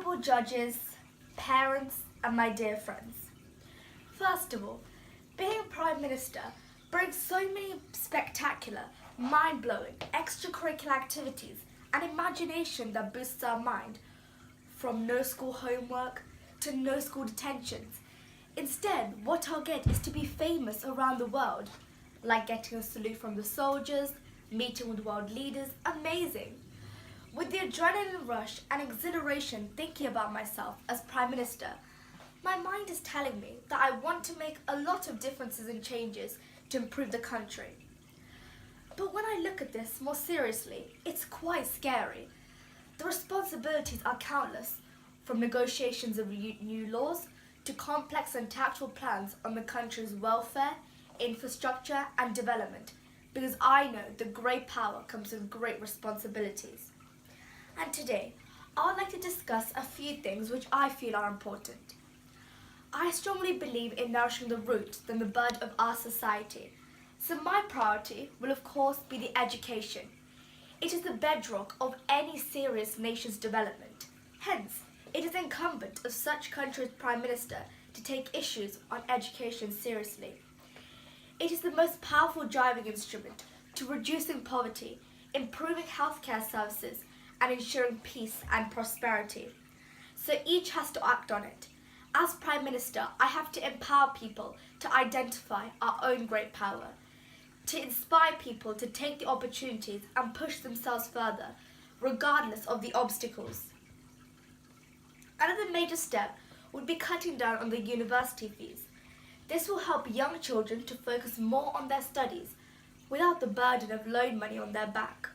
Honourable judges, parents and my dear friends. First of all, being Prime Minister brings so many spectacular, mind-blowing, extracurricular activities and imagination that boosts our mind, from no school homework to no school detentions. Instead, what I'll get is to be famous around the world, like getting a salute from the soldiers, meeting with world leaders. Amazing! With the adrenaline rush and exhilaration thinking about myself as Prime Minister, my mind is telling me that I want to make a lot of differences and changes to improve the country. But when I look at this more seriously, it's quite scary. The responsibilities are countless, from negotiations of new laws to complex and tactful plans on the country's welfare, infrastructure and development, because I know that great power comes with great responsibilities. And today, I would like to discuss a few things which I feel are important. I strongly believe in nourishing the root than the bud of our society, so my priority will of course be the education. It is the bedrock of any serious nation's development. Hence, it is incumbent of such country's Prime Minister to take issues on education seriously. It is the most powerful driving instrument to reducing poverty, improving healthcare services, and ensuring peace and prosperity. So each has to act on it. As Prime Minister, I have to empower people to identify our own great power, to inspire people to take the opportunities and push themselves further, regardless of the obstacles. Another major step would be cutting down on the university fees. This will help young children to focus more on their studies without the burden of loan money on their back.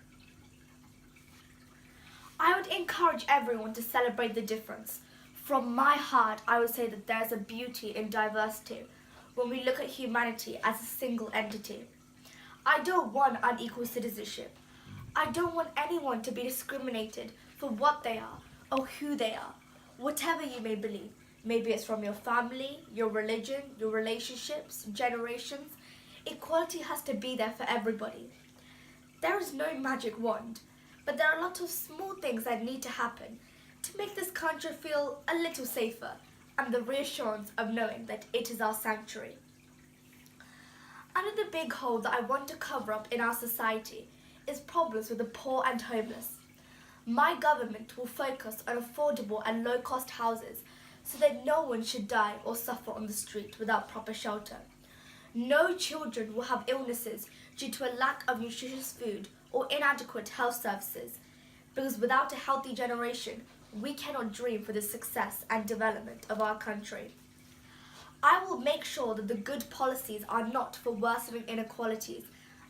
I would encourage everyone to celebrate the difference. From my heart, I would say that there is a beauty in diversity when we look at humanity as a single entity. I don't want unequal citizenship. I don't want anyone to be discriminated for what they are or who they are, whatever you may believe. Maybe it's from your family, your religion, your relationships, generations. Equality has to be there for everybody. There is no magic wand, but there are a lot of small things that need to happen to make this country feel a little safer and the reassurance of knowing that it is our sanctuary. Another big hole that I want to cover up in our society is problems with the poor and homeless. My government will focus on affordable and low-cost houses so that no one should die or suffer on the street without proper shelter. No children will have illnesses due to a lack of nutritious food or inadequate health services, because without a healthy generation, we cannot dream for the success and development of our country. I will make sure that the good policies are not for worsening inequalities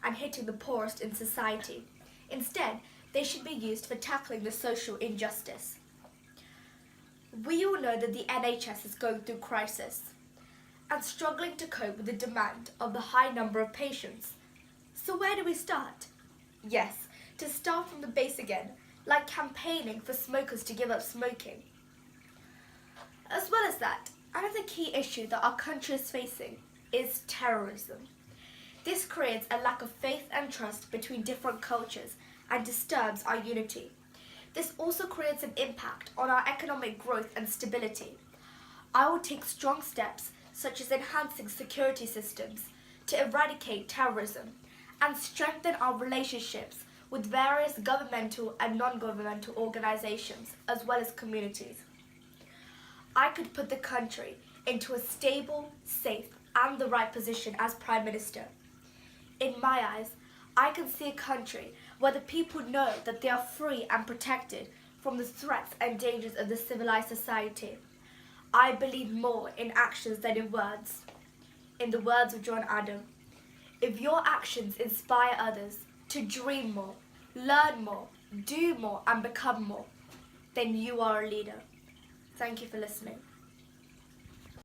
and hitting the poorest in society. Instead, they should be used for tackling the social injustice. We all know that the NHS is going through crisis and struggling to cope with the demand of the high number of patients. So where do we start? Yes, to start from the base again, like campaigning for smokers to give up smoking. As well as that, another key issue that our country is facing is terrorism. This creates a lack of faith and trust between different cultures and disturbs our unity. This also creates an impact on our economic growth and stability. I will take strong steps such as enhancing security systems to eradicate terrorism and strengthen our relationships with various governmental and non-governmental organizations as well as communities. I could put the country into a stable, safe and the right position as Prime Minister. In my eyes, I can see a country where the people know that they are free and protected from the threats and dangers of the civilized society. I believe more in actions than in words. In the words of John Adam, if your actions inspire others to dream more, learn more, do more and become more, then you are a leader. Thank you for listening.